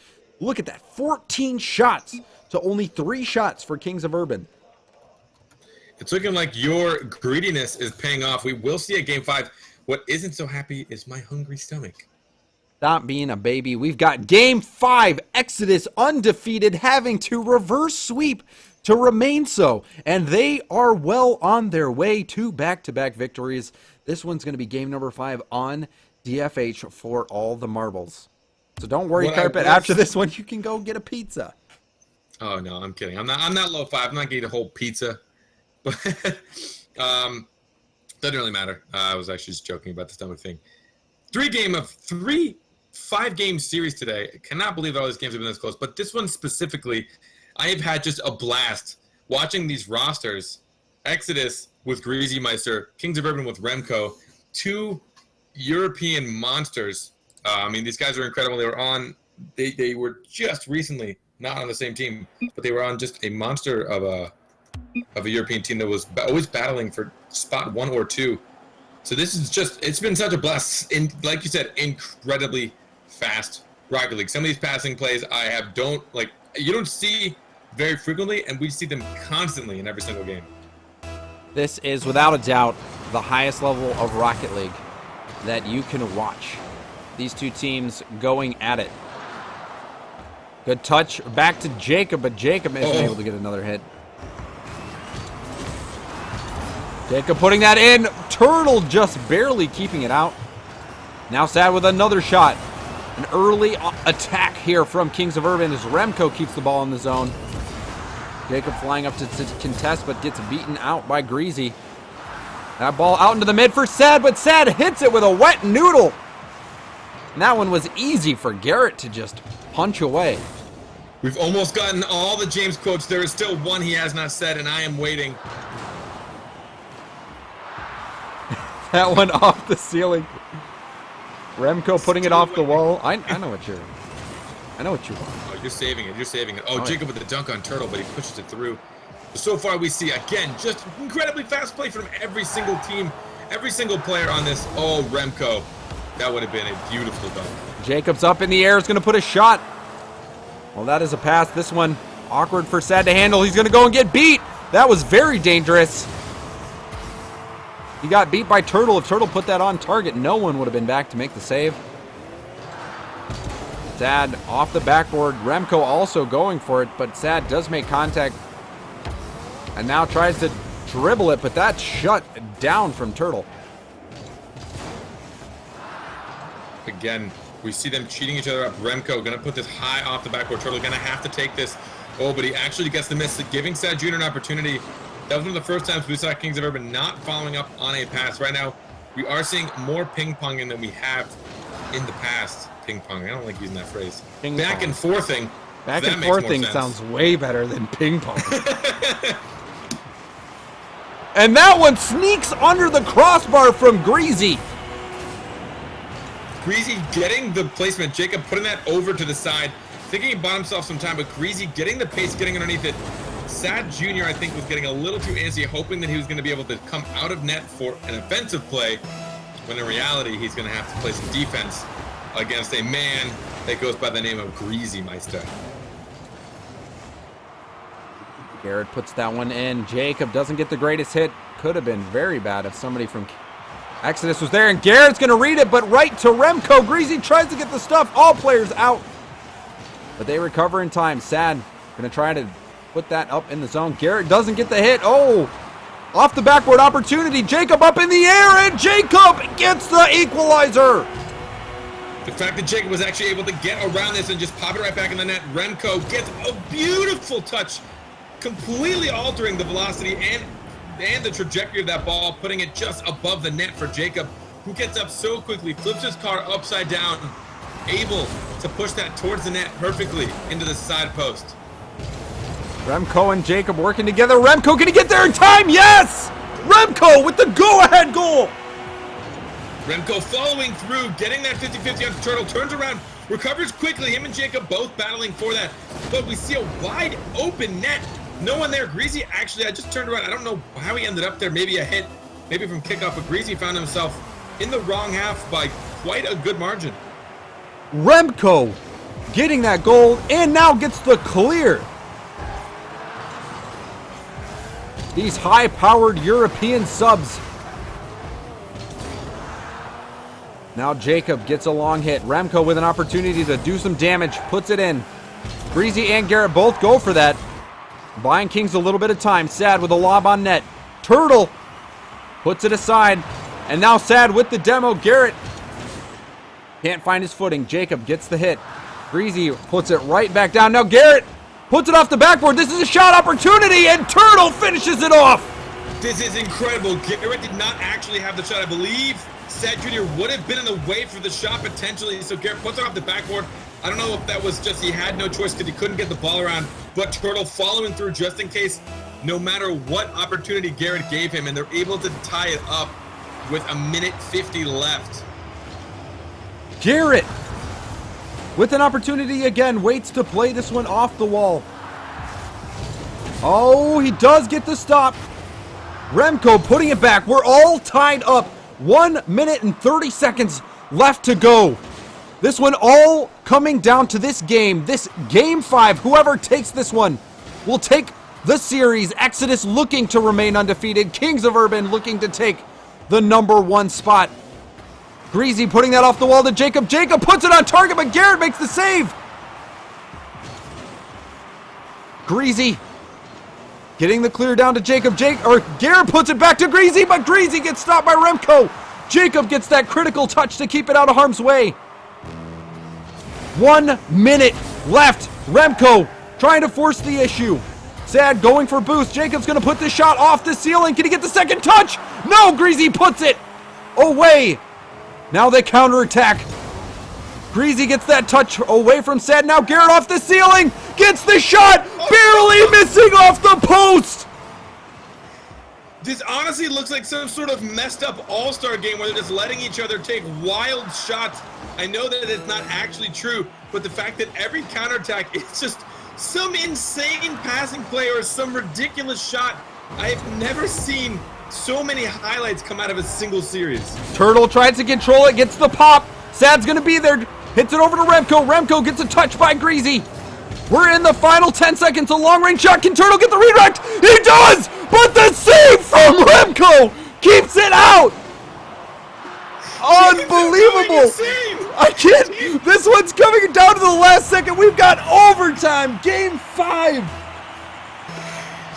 Look at that, 14 shots to only 3 shots for Kings of Urban.
It's looking like your greediness is paying off. We will see a game 5. What isn't so happy is my hungry stomach.
Stop being a baby. We've got game 5. Exodus undefeated, having to reverse sweep to remain so. And they are well on their way to back-to-back victories. This one's going to be game number 5 on DFH for all the marbles. So don't worry, Carpet. After this one, you can go get a pizza.
Oh no, I'm kidding. I'm not low 5. I'm not getting a whole pizza. But doesn't really matter. I was actually just joking about the stomach thing. 5-game series today. I cannot believe all these games have been this close. But this one specifically, I have had just a blast watching these rosters. Exodus with Greasy Meister, Kings of Urban with Remco, 2 European monsters. I mean, these guys are incredible. They were on. They were just recently not on the same team, but they were on just a monster of a European team that was always battling for spot 1 or 2. So this is just, it's been such a blast. And like you said, incredibly fast Rocket League. Some of these passing plays you don't see very frequently, and we see them constantly in every single game.
This is without a doubt the highest level of Rocket League that you can watch. These two teams going at it. Good touch back to Jacob, but Jacob isn't able to get another hit. Jacob putting that in. Turtle just barely keeping it out. Now Sad with another shot. An early attack here from Kings of Urban as Remco keeps the ball in the zone. Jacob flying up to contest, but gets beaten out by Greasy. That ball out into the mid for Sad, but Sad hits it with a wet noodle. And that one was easy for Garrett to just punch away.
We've almost gotten all the James quotes. There is still one he has not said, and I am waiting.
That one off the ceiling. Remco putting it off the wall. I know what you want.
Oh, you're saving it. You're saving it. Oh,
Oh,
Jacob with the dunk on Turtle, but he pushes it through. So far, we see, again, just incredibly fast play from every single team, every single player on this. Oh, Remco. That would have been a beautiful dunk.
Jacob's up in the air. Is going to put a shot. Well, that is a pass. This one awkward for Sad to handle. He's going to go and get beat. That was very dangerous. He got beat by Turtle. If Turtle put that on target, no one would have been back to make the save. Sad off the backboard. Remco also going for it, but Sad does make contact and now tries to dribble it, but that's shut down from Turtle.
Again, we see them cheating each other up. Remco going to put this high off the backboard. Turtle going to have to take this. Oh, but he actually gets the miss, giving Sad Jr. an opportunity. That was one of the first times we saw Kings of Urban not following up on a pass. Right now, we are seeing more ping-ponging than we have in the past. Ping-pong. I don't like using that phrase. Back and forthing.
Back and forthing sounds way better than ping-pong. And that one sneaks under the crossbar from Greasy.
Greasy getting the placement. Jacob putting that over to the side. Thinking he bought himself some time, but Greasy getting the pace, getting underneath it. Sad Jr., I think, was getting a little too antsy, hoping that he was going to be able to come out of net for an offensive play, when in reality, he's going to have to play some defense against a man that goes by the name of Greasy Meister.
Garrett puts that one in. Jacob doesn't get the greatest hit. Could have been very bad if somebody from Exodus was there. And Garrett's going to read it, but right to Remco. Greasy tries to get the stuff. All players out. But they recover in time. Sad going to try to put that up in the zone. Garrett doesn't get the hit. Oh, off the backboard opportunity. Jacob up in the air, and Jacob gets the equalizer.
The fact that Jacob was actually able to get around this and just pop it right back in the net. Remco gets a beautiful touch, completely altering the velocity and the trajectory of that ball, putting it just above the net for Jacob, who gets up so quickly, flips his car upside down, able to push that towards the net perfectly into the side post.
Remco and Jacob working together. Remco going to get there in time. Yes! Remco with the go-ahead goal.
Remco following through, getting that 50-50 on Turtle, turns around, recovers quickly. Him and Jacob both battling for that. But we see a wide open net. No one there. Greasy actually, I just turned around. I don't know how he ended up there. Maybe a hit, maybe from kickoff. But Greasy found himself in the wrong half by quite a good margin.
Remco getting that goal and now gets the clear. These high-powered European subs. Now Jacob gets a long hit. Remco with an opportunity to do some damage. Puts it in. Greasy and Garrett both go for that. Buying Kings a little bit of time. Sad with a lob on net. Turtle puts it aside. And now Sad with the demo. Garrett can't find his footing. Jacob gets the hit. Greasy puts it right back down. Now Garrett puts it off the backboard. This is a shot opportunity, and Turtle finishes it off.
This is incredible. Garrett did not actually have the shot. I believe Sad Jr. would have been in the way for the shot potentially, so Garrett puts it off the backboard. I don't know if that was just he had no choice because he couldn't get the ball around, but Turtle following through just in case, no matter what opportunity Garrett gave him, and they're able to tie it up with a minute 50 left.
Garrett with an opportunity again, waits to play this one off the wall. Oh, he does get the stop. Remco putting it back. We're all tied up. 1 minute and 30 seconds left to go. This one all coming down to this game. This game 5. Whoever takes this one will take the series. Exodus looking to remain undefeated. Kings of Urban looking to take the #1 spot. Greasy putting that off the wall to Jacob. Jacob puts it on target, but Garrett makes the save. Greasy getting the clear down to Jacob. Garrett puts it back to Greasy, but Greasy gets stopped by Remco. Jacob gets that critical touch to keep it out of harm's way. 1 minute left. Remco trying to force the issue. Sad going for boost. Jacob's going to put this shot off the ceiling. Can he get the second touch? No, Greasy puts it away. Now they counterattack. Greasy gets that touch away from Sad. Now Garrett off the ceiling. Gets the shot. Barely missing off the post.
This honestly looks like some sort of messed up all-star game where they're just letting each other take wild shots. I know that it's not actually true, but the fact that every counterattack is just some insane passing play or some ridiculous shot. I have never seen so many highlights come out of a single series.
Turtle tries to control it, gets the pop. Sad's gonna be there, hits it over to Remco. Remco gets a touch by Greasy. We're in the final 10 seconds. A long-range shot. Can Turtle get the redirect? He does! But the save from Remco keeps it out! Unbelievable! I can't. This one's coming down to the last second. We've got overtime. Game 5.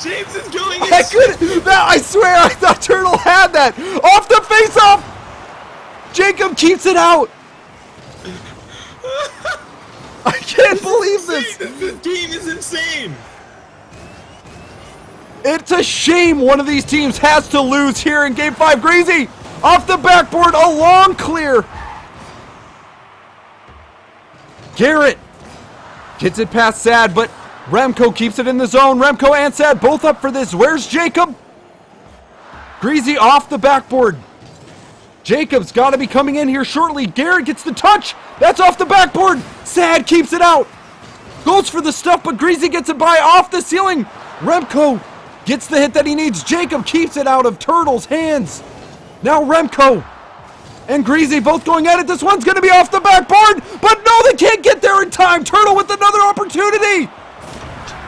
James is going
I swear I thought Turtle had that. Off the face-off. Jacob keeps it out. I can't believe this.
This game is insane.
It's a shame one of these teams has to lose here in Game 5. Greasy off the backboard, a long clear. Garrett gets it past Sad, but Remco keeps it in the zone. Remco and Sad both up for this. Where's Jacob? Greasy off the backboard. Jacob's got to be coming in here shortly. Garrett gets the touch. That's off the backboard. Sad keeps it out. Goes for the stuff, but Greasy gets it by off the ceiling. Remco gets the hit that he needs. Jacob keeps it out of Turtle's hands. Now Remco and Greasy both going at it. This one's going to be off the backboard, but no, they can't get there in time. Turtle with another opportunity.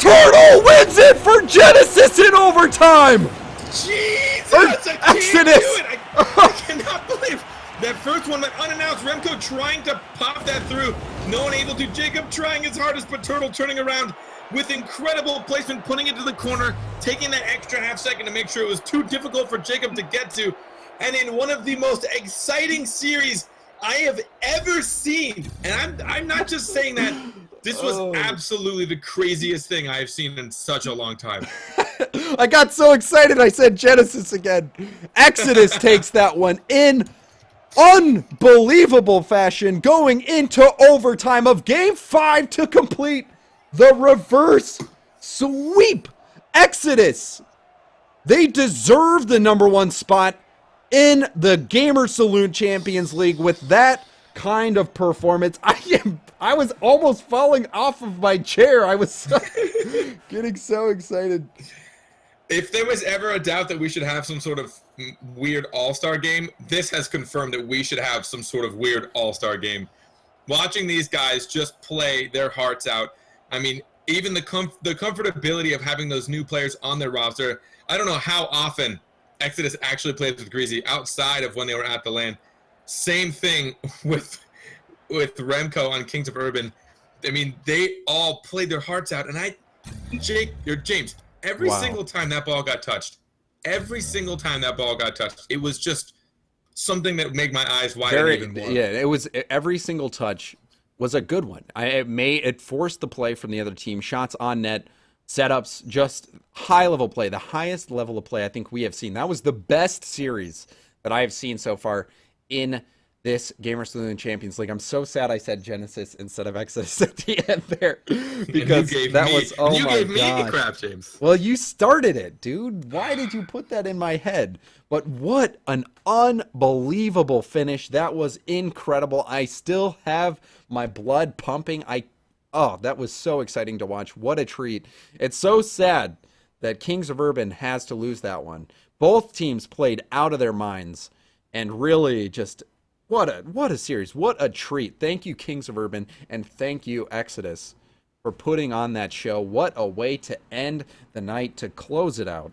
Turtle wins it for Genesis in overtime.
Jesus, I can't
Exodus.
do it. I cannot believe that first one went unannounced. Remco trying to pop that through. No one able to. Jacob trying his hardest, but Turtle turning around with incredible placement, putting it to the corner, taking that extra half second to make sure it was too difficult for Jacob to get to. And in one of the most exciting series I have ever seen, and I'm not just saying that, this was absolutely the craziest thing I have seen in such a long time.
I got so excited I said Genesis again. Exodus takes that one in unbelievable fashion, going into overtime of Game 5 to complete the reverse sweep. Exodus, they deserve the #1 spot in the Gamer Saloon Champions League with that kind of performance. I was almost falling off of my chair. I was getting so excited.
If there was ever a doubt that we should have some sort of weird all-star game, this has confirmed that we should have some sort of weird all-star game. Watching these guys just play their hearts out. I mean, even the comfortability of having those new players on their roster. I don't know how often Exodus actually plays with Greasy outside of when they were at the LAN. Same thing with Remco on Kings of Urban. I mean, they all played their hearts out. And James, every single time that ball got touched, it was just something that made my eyes widen even more.
Yeah, it was every single touch was a good one. It forced the play from the other team, shots on net, setups, just high level play, the highest level of play I think we have seen. That was the best series that I have seen so far in this Gamer Saloon Champions League. I'm so sad I said Genesis instead of Exodus at the end there, because
you gave me the crap, James.
Well, you started it, dude. Why did you put that in my head? But what an unbelievable finish. That was incredible. I still have my blood pumping. That was so exciting to watch. What a treat. It's so sad that Kings of Urban has to lose that one. Both teams played out of their minds, and really just what a series. What a treat. Thank you, Kings of Urban, and thank you, Exodus, for putting on that show. What a way to end the night, to close it out.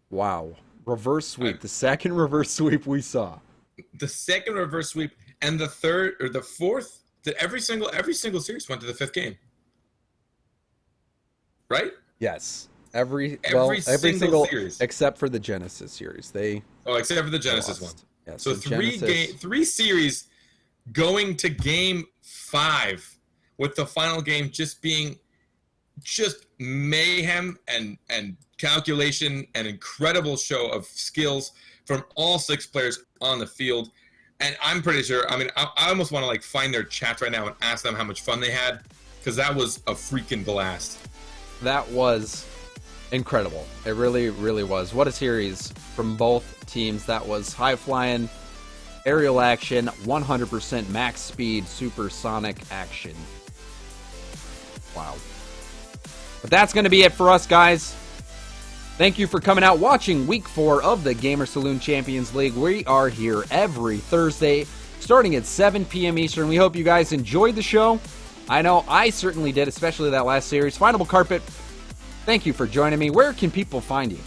Wow. Reverse sweep. The second reverse sweep we saw.
The second reverse sweep, and the third or the fourth, every single series went to the fifth game. Right?
Yes. Every
single series
except for the Genesis series.
Except for the Genesis one.
Yeah,
so three series going to Game 5, with the final game just being just mayhem and calculation and incredible show of skills from all 6 players on the field. And I'm pretty sure, I mean, I almost want to find their chats right now and ask them how much fun they had, because that was a freaking blast.
That was incredible. It really, really was. What a series from both teams. That was high-flying, aerial action, 100% max speed, supersonic action. Wow. But that's going to be it for us, guys. Thank you for coming out, watching Week 4 of the Gamer Saloon Champions League. We are here every Thursday, starting at 7 p.m. Eastern. We hope you guys enjoyed the show. I know I certainly did, especially that last series. Findable Carpet, thank you for joining me. Where can people find you?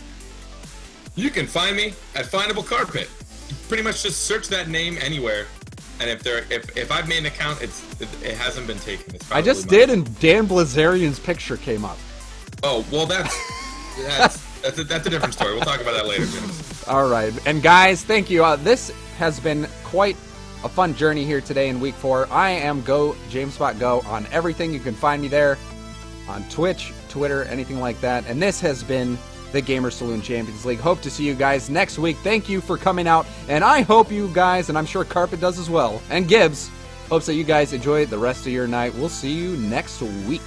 You can find me at Findable Carpet. You pretty much just search that name anywhere, and if I've made an account, it hasn't been taken.
I just did, and Dan Blazarian's picture came up.
Oh well, that's a different story. We'll talk about that later, James.
All right, and guys, thank you. This has been quite a fun journey here today in Week 4. I am GameSpot on everything. You can find me there on Twitch, Twitter, anything like that. And this has been the Gamer Saloon Champions League. Hope to see you guys next week. Thank you for coming out, and I hope you guys, and I'm sure Carpet does as well, and Gibbs, hopes that you guys enjoy the rest of your night. We'll see you next week.